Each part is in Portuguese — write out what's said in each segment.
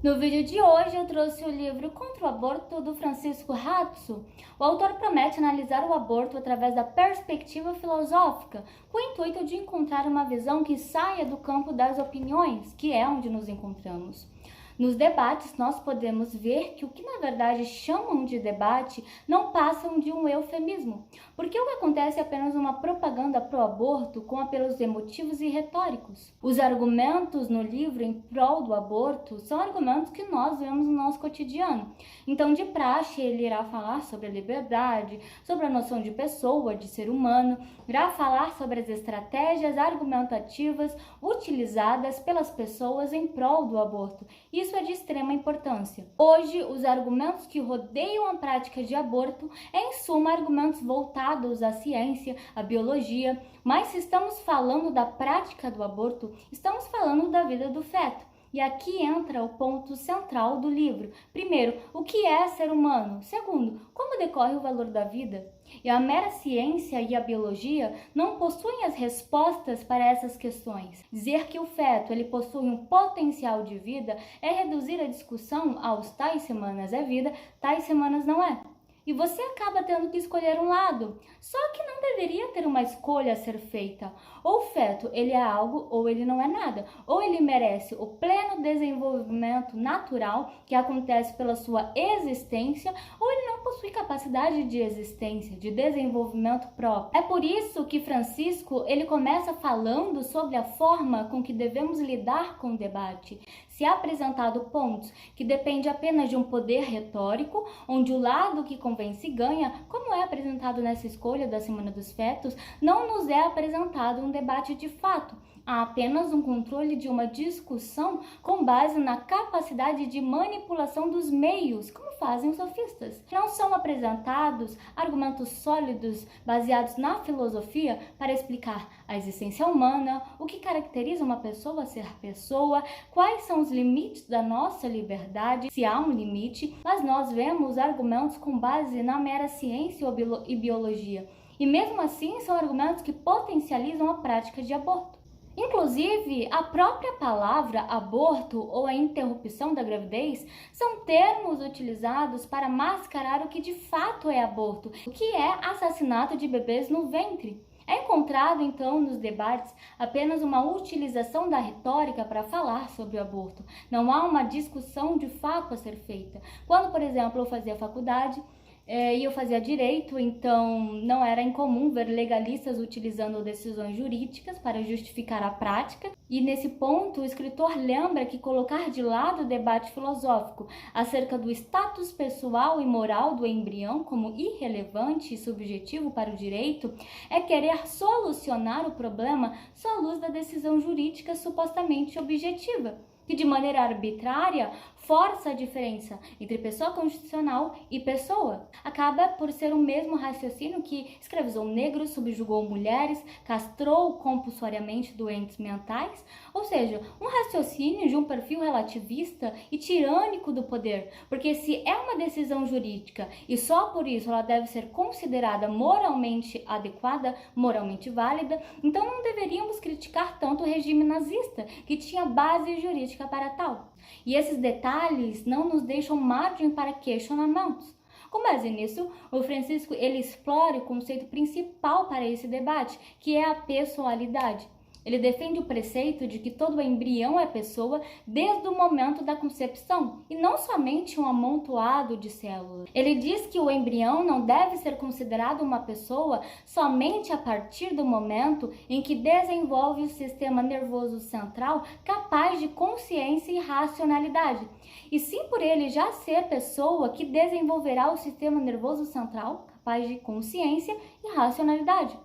No vídeo de hoje eu trouxe o livro Contra o Aborto, do Francisco Ratzo. O autor promete analisar o aborto através da perspectiva filosófica, com o intuito de encontrar uma visão que saia do campo das opiniões, que é onde nos encontramos. Nos debates, nós podemos ver que o que na verdade chamam de debate não passam de um eufemismo, porque o que acontece é apenas uma propaganda pró-aborto com apelos emotivos e retóricos. Os argumentos no livro em prol do aborto são argumentos que nós vemos no nosso cotidiano. Então, de praxe, ele irá falar sobre a liberdade, sobre a noção de pessoa, de ser humano, irá falar sobre as estratégias argumentativas utilizadas pelas pessoas em prol do aborto. Isso é de extrema importância. Hoje, os argumentos que rodeiam a prática de aborto em suma, argumentos voltados à ciência, à biologia, mas se estamos falando da prática do aborto, estamos falando da vida do feto. E aqui entra o ponto central do livro. Primeiro, o que é ser humano? Segundo, como decorre o valor da vida? E a mera ciência e a biologia não possuem as respostas para essas questões. Dizer que o feto ele possui um potencial de vida é reduzir a discussão aos tais semanas é vida, tais semanas não é. E você acaba tendo que escolher um lado. Só que não deveria ter uma escolha a ser feita. Ou o feto, ele é algo ou ele não é nada. Ou ele merece o pleno desenvolvimento natural que acontece pela sua existência, ou ele não possui capacidade de existência, de desenvolvimento próprio. É por isso que Francisco, ele começa falando sobre a forma com que devemos lidar com o debate. Se é apresentado pontos que dependem apenas de um poder retórico, onde o lado que convence ganha, como é apresentado nessa escolha da Semana dos Fetos, não nos é apresentado um debate de fato. Há apenas um controle de uma discussão com base na capacidade de manipulação dos meios, como fazem os sofistas. Não são apresentados argumentos sólidos baseados na filosofia para explicar a existência humana, o que caracteriza uma pessoa ser pessoa, quais são os limites da nossa liberdade, se há um limite, mas nós vemos argumentos com base na mera ciência e biologia. E mesmo assim são argumentos que potencializam a prática de aborto. Inclusive, a própria palavra aborto ou a interrupção da gravidez são termos utilizados para mascarar o que de fato é aborto, o que é assassinato de bebês no ventre. É encontrado, então, nos debates apenas uma utilização da retórica para falar sobre o aborto. Não há uma discussão de fato a ser feita. Quando, por exemplo, eu fazia faculdade, e eu fazia direito, então não era incomum ver legalistas utilizando decisões jurídicas para justificar a prática. E nesse ponto, o escritor lembra que colocar de lado o debate filosófico acerca do status pessoal e moral do embrião como irrelevante e subjetivo para o direito é querer solucionar o problema só à luz da decisão jurídica supostamente objetiva, que de maneira arbitrária força a diferença entre pessoa constitucional e pessoa. Acaba por ser o mesmo raciocínio que escravizou negros, subjugou mulheres, castrou compulsoriamente doentes mentais, ou seja, um raciocínio de um perfil relativista e tirânico do poder, porque se é uma decisão jurídica e só por isso ela deve ser considerada moralmente adequada, moralmente válida, então não deveríamos criticar tanto o regime nazista, que tinha base jurídica para tal. E esses detalhes não nos deixam margem para questionamentos. Com base nisso, o Francisco ele explora o conceito principal para esse debate, que é a pessoalidade. Ele defende o preceito de que todo embrião é pessoa desde o momento da concepção, e não somente um amontoado de células. Ele diz que o embrião não deve ser considerado uma pessoa somente a partir do momento em que desenvolve o sistema nervoso central capaz de consciência e racionalidade, e sim por ele já ser pessoa que desenvolverá o sistema nervoso central capaz de consciência e racionalidade.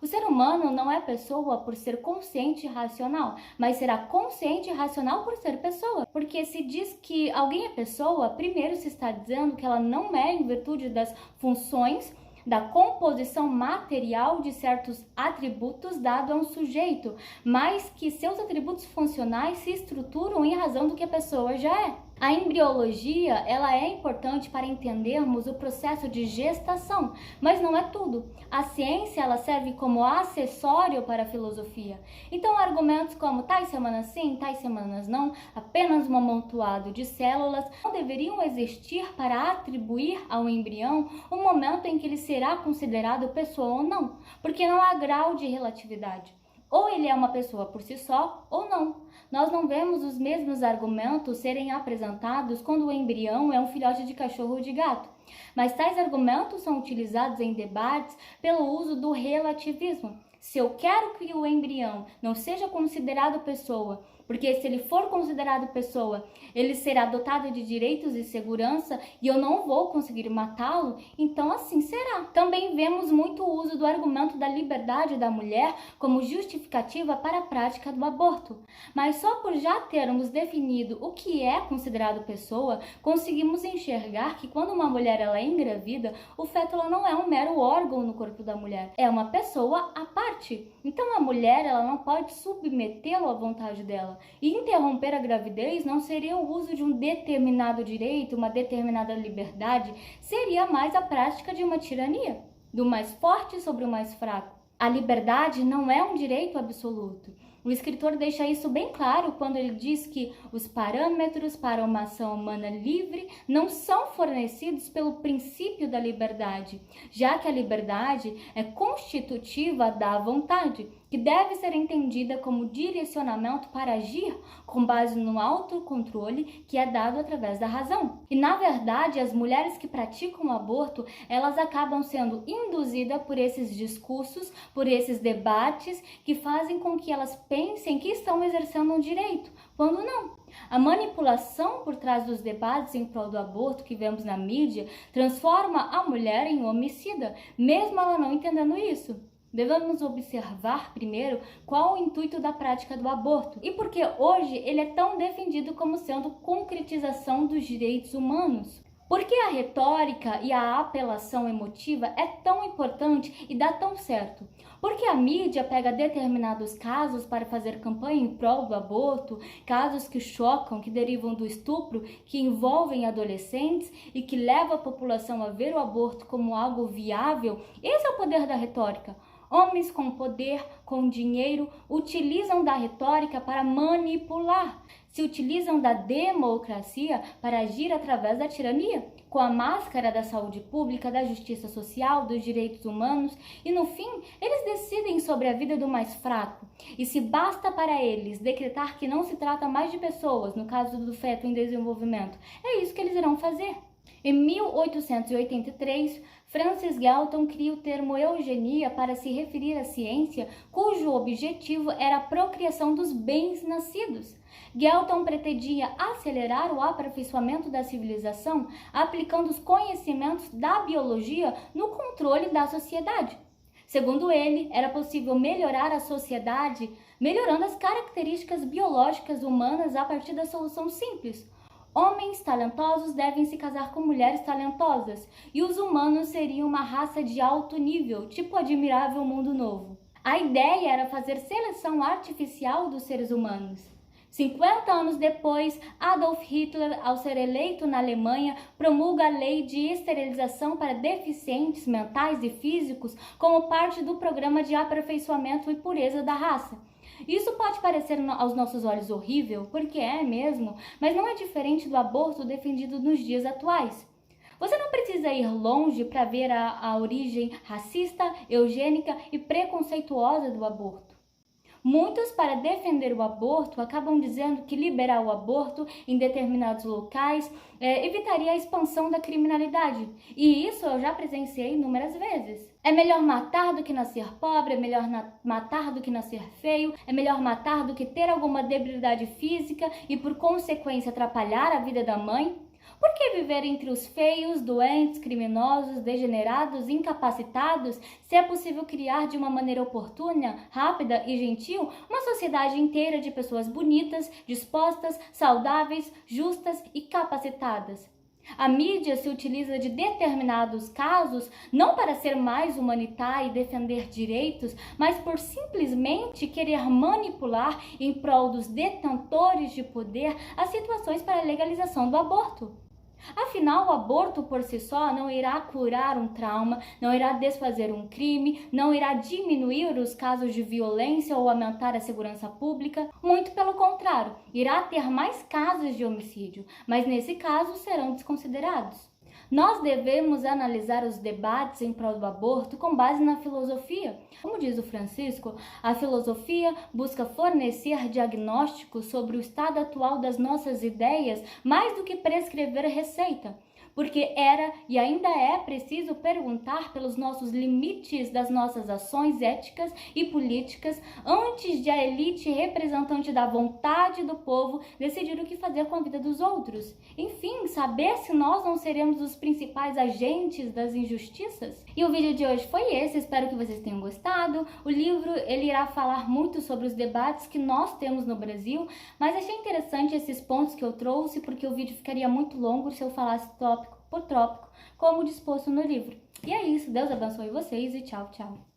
O ser humano não é pessoa por ser consciente e racional, mas será consciente e racional por ser pessoa. Porque se diz que alguém é pessoa, primeiro se está dizendo que ela não é em virtude das funções, da composição material de certos atributos dado a um sujeito, mas que seus atributos funcionais se estruturam em razão do que a pessoa já é. A embriologia, ela é importante para entendermos o processo de gestação, mas não é tudo. A ciência, ela serve como acessório para a filosofia. Então, argumentos como tais semanas sim, tais semanas não, apenas um amontoado de células, não deveriam existir para atribuir ao embrião o momento em que ele será considerado pessoa ou não, porque não há grau de relatividade. Ou ele é uma pessoa por si só, ou não. Nós não vemos os mesmos argumentos serem apresentados quando o embrião é um filhote de cachorro ou de gato. Mas tais argumentos são utilizados em debates pelo uso do relativismo. Se eu quero que o embrião não seja considerado pessoa, porque se ele for considerado pessoa, ele será dotado de direitos e segurança e eu não vou conseguir matá-lo, então assim será. Também vemos muito o uso do argumento da liberdade da mulher como justificativa para a prática do aborto. Mas só por já termos definido o que é considerado pessoa, conseguimos enxergar que quando uma mulher ela é engravida, o feto ela não é um mero órgão no corpo da mulher, é uma pessoa à parte. Então a mulher ela não pode submetê-lo à vontade dela. E interromper a gravidez não seria o uso de um determinado direito, uma determinada liberdade, seria mais a prática de uma tirania, do mais forte sobre o mais fraco. A liberdade não é um direito absoluto. O escritor deixa isso bem claro quando ele diz que os parâmetros para uma ação humana livre não são fornecidos pelo princípio da liberdade, já que a liberdade é constitutiva da vontade, que deve ser entendida como direcionamento para agir com base no autocontrole que é dado através da razão. E, na verdade, as mulheres que praticam o aborto, elas acabam sendo induzidas por esses discursos, por esses debates que fazem com que elas pensem que estão exercendo um direito, quando não. A manipulação por trás dos debates em prol do aborto que vemos na mídia transforma a mulher em homicida, mesmo ela não entendendo isso. Devemos observar primeiro qual o intuito da prática do aborto e por que hoje ele é tão defendido como sendo concretização dos direitos humanos. Por que a retórica e a apelação emotiva é tão importante e dá tão certo? Porque a mídia pega determinados casos para fazer campanha em prol do aborto, casos que chocam, que derivam do estupro, que envolvem adolescentes e que levam a população a ver o aborto como algo viável. Esse é o poder da retórica. Homens com poder, com dinheiro, utilizam da retórica para manipular. Se utilizam da democracia para agir através da tirania, com a máscara da saúde pública, da justiça social, dos direitos humanos, e no fim, eles decidem sobre a vida do mais fraco. E se basta para eles decretar que não se trata mais de pessoas, no caso do feto em desenvolvimento, é isso que eles irão fazer. Em 1883, Francis Galton cria o termo eugenia para se referir à ciência cujo objetivo era a procriação dos bens nascidos. Galton pretendia acelerar o aperfeiçoamento da civilização aplicando os conhecimentos da biologia no controle da sociedade. Segundo ele, era possível melhorar a sociedade melhorando as características biológicas humanas a partir da solução simples. Homens talentosos devem se casar com mulheres talentosas, e os humanos seriam uma raça de alto nível, tipo o admirável mundo novo. A ideia era fazer seleção artificial dos seres humanos. 50 anos depois, Adolf Hitler, ao ser eleito na Alemanha, promulga a lei de esterilização para deficientes mentais e físicos como parte do programa de aperfeiçoamento e pureza da raça. Isso pode parecer aos nossos olhos horrível, porque é mesmo, mas não é diferente do aborto defendido nos dias atuais. Você não precisa ir longe para ver a origem racista, eugênica e preconceituosa do aborto. Muitos, para defender o aborto, acabam dizendo que liberar o aborto em determinados locais evitaria a expansão da criminalidade. E isso eu já presenciei inúmeras vezes. É melhor matar do que nascer pobre, é melhor matar do que nascer feio, é melhor matar do que ter alguma debilidade física e, por consequência, atrapalhar a vida da mãe. Por que viver entre os feios, doentes, criminosos, degenerados, incapacitados, se é possível criar de uma maneira oportuna, rápida e gentil uma sociedade inteira de pessoas bonitas, dispostas, saudáveis, justas e capacitadas? A mídia se utiliza de determinados casos não para ser mais humanitária e defender direitos, mas por simplesmente querer manipular em prol dos detentores de poder as situações para a legalização do aborto. Afinal, o aborto por si só não irá curar um trauma, não irá desfazer um crime, não irá diminuir os casos de violência ou aumentar a segurança pública. Muito pelo contrário, irá ter mais casos de homicídio, mas nesse caso serão desconsiderados. Nós devemos analisar os debates em prol do aborto com base na filosofia. Como diz o Francisco, a filosofia busca fornecer diagnósticos sobre o estado atual das nossas ideias mais do que prescrever receita. Porque era e ainda é preciso perguntar pelos nossos limites das nossas ações éticas e políticas antes de a elite representante da vontade do povo decidir o que fazer com a vida dos outros. Enfim, saber se nós não seremos os principais agentes das injustiças. E o vídeo de hoje foi esse, espero que vocês tenham gostado. O livro ele irá falar muito sobre os debates que nós temos no Brasil, mas achei interessante esses pontos que eu trouxe porque o vídeo ficaria muito longo se eu falasse tópico por tópico, como disposto no livro. E é isso, Deus abençoe vocês e tchau, tchau.